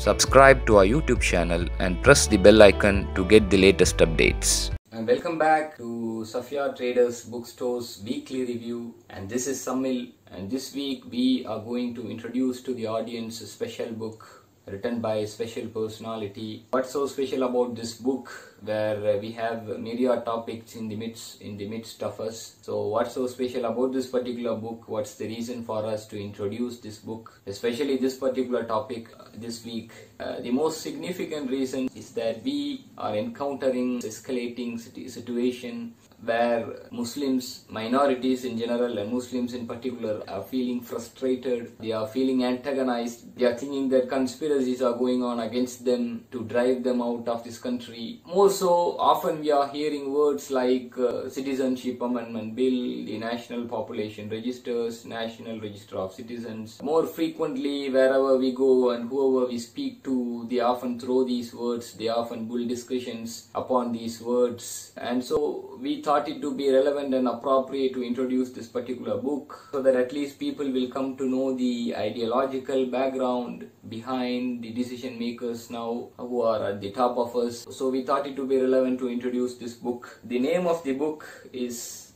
subscribe to our YouTube channel and press the bell icon to get the latest updates. And welcome back to Safiyya Traders Bookstores Weekly Review, and this is Samil, and this week we are going to introduce to the audience a special book written by a special personality. What's so special about this book, where we have myriad topics in the midst of us? So what's so special about this particular book? What's the reason for us to introduce this book, especially this particular topic this week? The most significant reason is that we are encountering escalating situation where Muslims, minorities in general and Muslims in particular, are feeling frustrated, they are feeling antagonized, they are thinking that conspiracies are going on against them to drive them out of this country. More so, often we are hearing words like Citizenship Amendment Bill, the National Population Registers, National Register of Citizens. More frequently, wherever we go and whoever we speak to, they often throw these words, they often build discussions upon these words. And so we thought it to be relevant and appropriate to introduce this particular book, so that at least people will come to know the ideological background behind the decision makers now who are at the top of us. So we thought it to be relevant to introduce this book. The name of the book is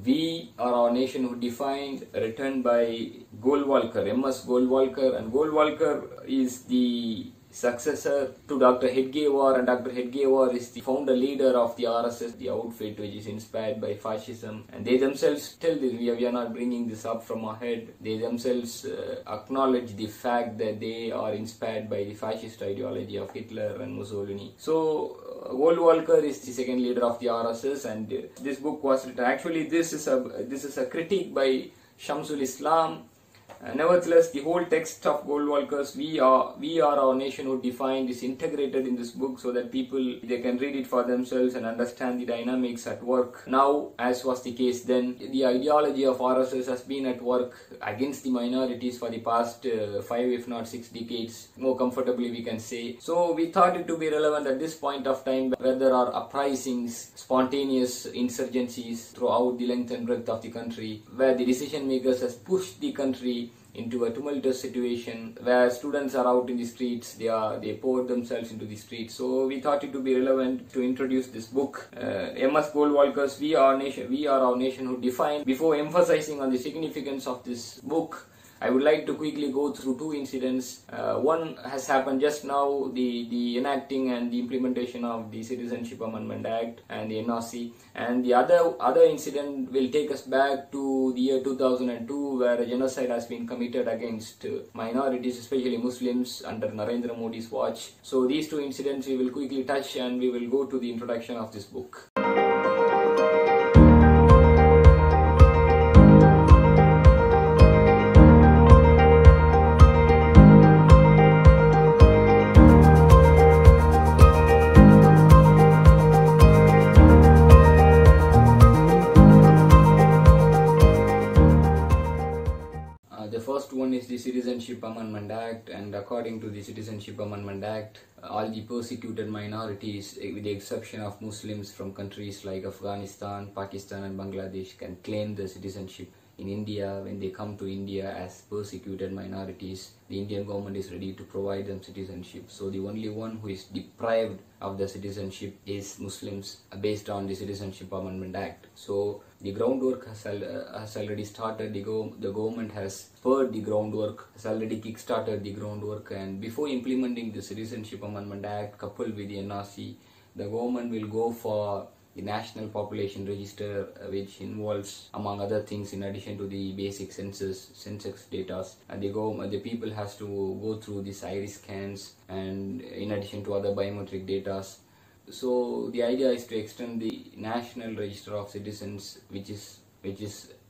We Are Our Nationhood Defined, written by Golwalkar, M.S.Golwalkar, and Golwalkar is the successor to Dr. Hedgewar, and Dr. Hedgewar is the founder leader of the RSS, the outfit which is inspired by Fascism. And they themselves tell this, we are not bringing this up from our head. They themselves acknowledge the fact that they are inspired by the fascist ideology of Hitler and Mussolini. So Golwalkar is the second leader of the RSS, and this book was written. Actually, this is a critique by Shamsul Islam. Nevertheless, the whole text of Golwalkar's We Are Our Nationhood Defined is integrated in this book, so that people, they can read it for themselves and understand the dynamics at work now, as was the case then. The ideology of RSS has been at work against the minorities for the past 5 if not 6 decades, more comfortably we can say. So we thought it to be relevant at this point of time, where there are uprisings, spontaneous insurgencies throughout the length and breadth of the country, where the decision makers has pushed the country into a tumultuous situation, where students are out in the streets, they pour themselves into the streets. So we thought it to be relevant to introduce this book, M.S.Golwalkar's We Are Our Nationhood Defined. Before emphasizing on the significance of this book, I would like to quickly go through 2 incidents. One has happened just now, the enacting and the implementation of the Citizenship Amendment Act and the NRC. And the other incident will take us back to the year 2002, where a genocide has been committed against minorities, especially Muslims, under Narendra Modi's watch. So these 2 incidents we will quickly touch, and we will go to the introduction of this book. The Citizenship Amendment Act, and according to the Citizenship Amendment Act, all the persecuted minorities, with the exception of Muslims from countries like Afghanistan, Pakistan and Bangladesh, can claim the citizenship in India. When they come to India as persecuted minorities, the Indian government is ready to provide them citizenship. So the only one who is deprived of the citizenship is Muslims, based on the Citizenship Amendment Act. So the groundwork has already started. The government has spurred the groundwork, has already kick-started the groundwork, and before implementing the Citizenship Amendment Act coupled with the NRC, the government will go for the National Population Register, which involves, among other things, in addition to the basic census data, and the people has to go through these iris scans, and in addition to other biometric data. So the idea is to extend the National Register of Citizens, which is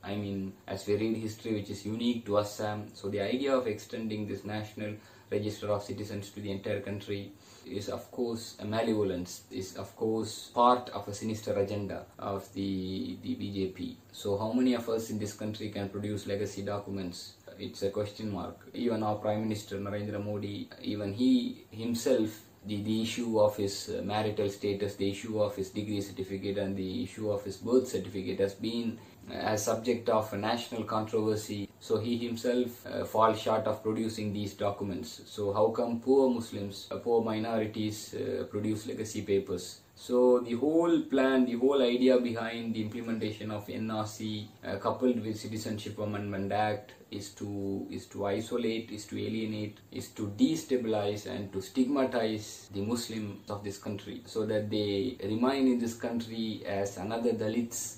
I mean, as we read history, which is unique to Assam. So the idea of extending this National Register of Citizens to the entire country is of course a malevolence, is of course part of a sinister agenda of the BJP. So how many of us in this country can produce legacy documents? It's a question mark. Even our Prime Minister Narendra Modi, even he himself, the issue of his marital status, the issue of his degree certificate and the issue of his birth certificate has been as subject of a national controversy. So he himself falls short of producing these documents. So how come poor Muslims, poor minorities produce legacy papers? So the whole plan, the whole idea behind the implementation of NRC coupled with Citizenship Amendment Act is to isolate, is to alienate, is to destabilize and to stigmatize the Muslims of this country, so that they remain in this country as another Dalits,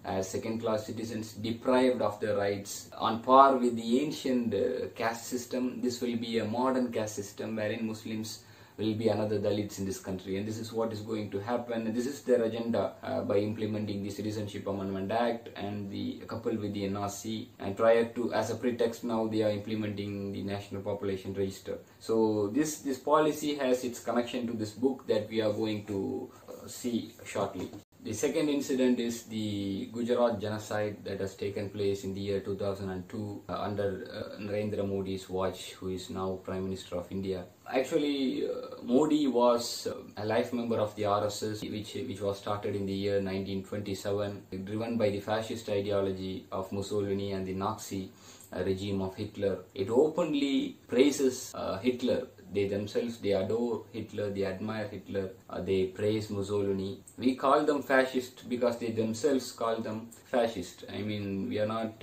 as second-class citizens, deprived of their rights, on par with the ancient caste system. This will be a modern caste system wherein Muslims will be another Dalits in this country, and this is what is going to happen. This is their agenda by implementing the Citizenship Amendment Act and coupled with the NRC, and prior to, as a pretext, now they are implementing the National Population Register. So this policy has its connection to this book that we are going to see shortly. The second incident is the Gujarat Genocide that has taken place in the year 2002 under Narendra Modi's watch, who is now Prime Minister of India. Actually, Modi was a life member of the RSS, which was started in the year 1927, driven by the fascist ideology of Mussolini and the Nazi regime of Hitler. It openly praises Hitler. They themselves, they adore Hitler, they admire Hitler, they praise Mussolini. We call them fascist because they themselves call them fascist. I mean, we are not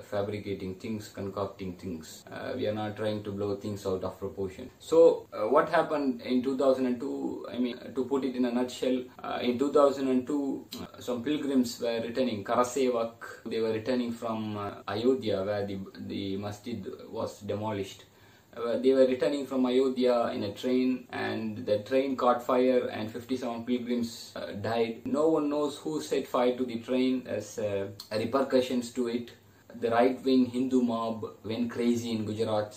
fabricating things, concocting things. We are not trying to blow things out of proportion. So, what happened in 2002? I mean, to put it in a nutshell, in 2002, some pilgrims were returning, Karasevak, they were returning from Ayodhya, where the masjid was demolished. They were returning from Ayodhya in a train, and the train caught fire and 57 pilgrims died. No one knows who set fire to the train. As repercussions to it, the right-wing Hindu mob went crazy in Gujarat.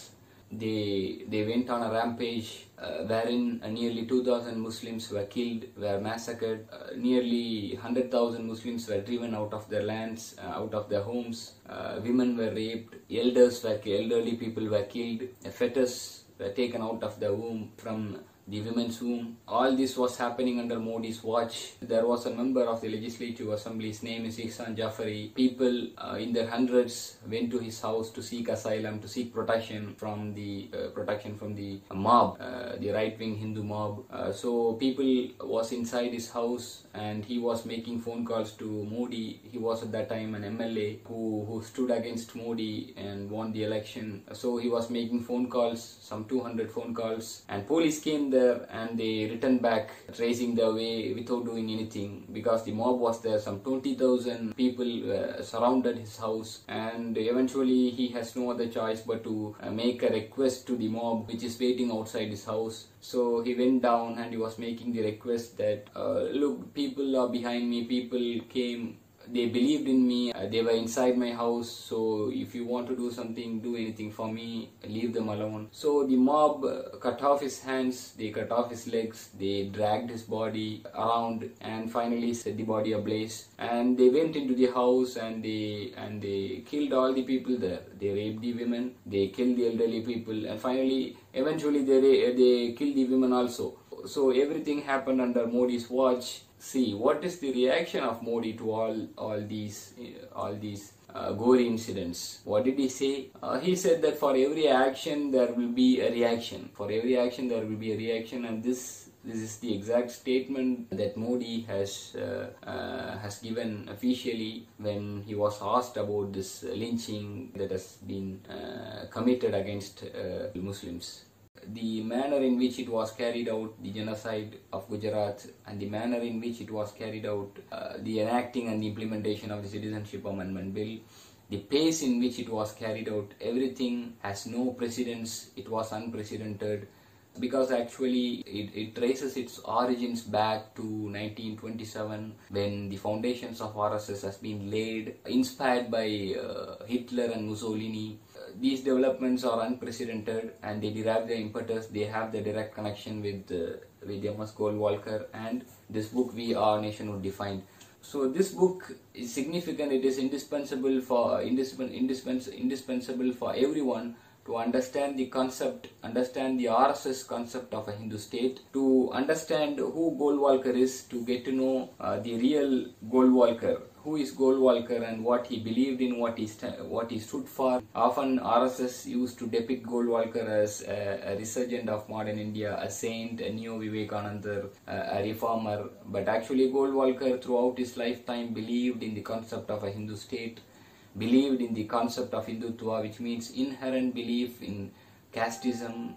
They went on a rampage wherein nearly 2,000 Muslims were killed, were massacred. Nearly 100,000 Muslims were driven out of their lands, out of their homes. Women were raped, elderly people were killed, fetus were taken out of the womb, from the women's womb. All this was happening under Modi's watch. There was a member of the Legislative Assembly, his name is Ihsan Jafari. People in their hundreds went to his house to seek asylum, to seek protection from the mob, the right-wing Hindu mob. So people was inside his house, and he was making phone calls to Modi. He was at that time an MLA who stood against Modi and won the election. So he was making phone calls, some 200 phone calls, and police came there and they returned back, tracing their way without doing anything, because the mob was there. Some 20,000 people surrounded his house, and eventually he has no other choice but to make a request to the mob which is waiting outside his house. So he went down and he was making the request that look, people are behind me, people came, they believed in me, they were inside my house, so if you want to do something, do anything for me, leave them alone. So the mob cut off his hands, they cut off his legs, they dragged his body around and finally set the body ablaze. And they went into the house and they killed all the people there. They raped the women, they killed the elderly people, and finally, eventually they killed the women also. So everything happened under Modi's watch. See, what is the reaction of Modi to all these gory incidents? What did he say? He said that for every action there will be a reaction. For every action there will be a reaction, and this is the exact statement that Modi has given officially when he was asked about this lynching that has been committed against Muslims. The manner in which it was carried out, the genocide of Gujarat, and the manner in which it was carried out, the enacting and the implementation of the Citizenship Amendment Bill, the pace in which it was carried out, everything has no precedence. It was unprecedented, because actually it traces its origins back to 1927, when the foundations of RSS has been laid, inspired by Hitler and Mussolini. These developments are unprecedented and they derive their impetus, they have the direct connection with M.S.Golwalkar, and this book We Are Nationhood defined. So this book is significant. It is indispensable for everyone to to understand the concept, understand the RSS concept of a Hindu state, to understand who Golwalkar is, to get to know the real Golwalkar. Who is Golwalkar and what he believed in, what he stood for. Often RSS used to depict Golwalkar as a resurgent of modern India, a saint, a neo Vivekananda, a reformer. But actually Golwalkar throughout his lifetime believed in the concept of a Hindu state, believed in the concept of Hindutva, which means inherent belief in casteism,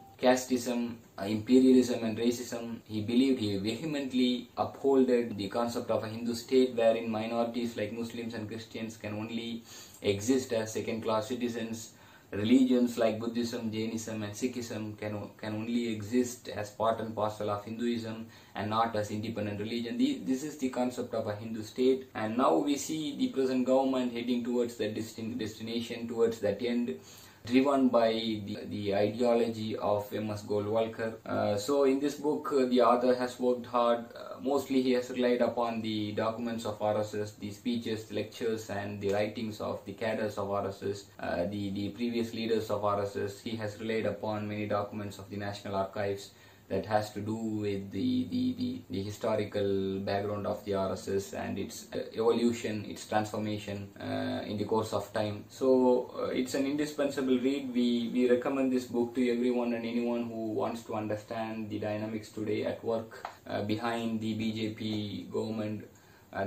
imperialism and racism. He vehemently upholded the concept of a Hindu state wherein minorities like Muslims and Christians can only exist as second-class citizens. Religions like Buddhism, Jainism and Sikhism can only exist as part and parcel of Hinduism and not as independent religion. This is the concept of a Hindu state, and now we see the present government heading towards that destination, towards that end, driven by the ideology of M.S.Golwalkar. So in this book, the author has worked hard. Mostly he has relied upon the documents of RSS, the speeches, the lectures and the writings of the cadres of RSS, the previous leaders of RSS. He has relied upon many documents of the National Archives that has to do with the historical background of the RSS and its evolution, its transformation in the course of time. So it's an indispensable read. We recommend this book to everyone and anyone who wants to understand the dynamics today at work behind the BJP government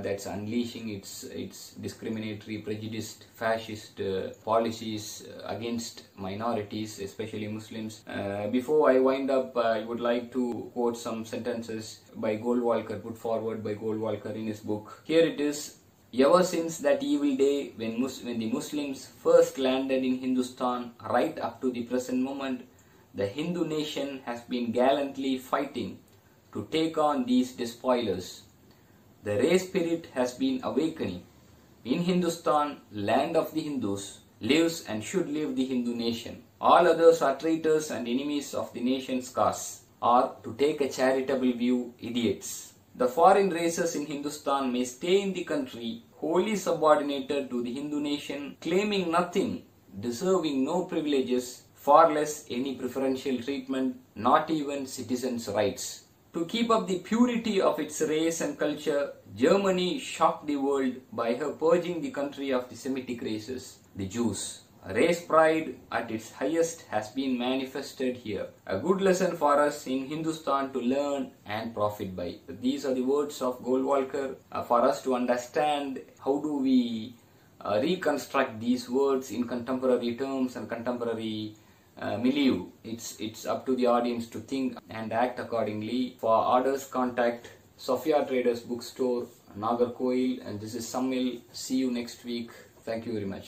that's unleashing its discriminatory, prejudiced, fascist policies against minorities, especially Muslims. Before I wind up, I would like to quote some sentences by Golwalkar, put forward by Golwalkar in his book. Here it is. Ever since that evil day when the Muslims first landed in Hindustan, right up to the present moment, the Hindu nation has been gallantly fighting to take on these despoilers. The race spirit has been awakening. In Hindustan, land of the Hindus, lives and should live the Hindu nation. All others are traitors and enemies of the nation's cause, or, to take a charitable view, idiots. The foreign races in Hindustan may stay in the country, wholly subordinated to the Hindu nation, claiming nothing, deserving no privileges, far less any preferential treatment, not even citizens' rights. To keep up the purity of its race and culture, Germany shocked the world by her purging the country of the Semitic races, the Jews. Race pride at its highest has been manifested here. A good lesson for us in Hindustan to learn and profit by. These are the words of Golwalkar for us to understand how do we reconstruct these words in contemporary terms and contemporary milieu. It's up to the audience to think and act accordingly. For orders, contact Safiyya Traders Bookstore, Nagarkoil, and this is Shamsul. See you next week. Thank you very much.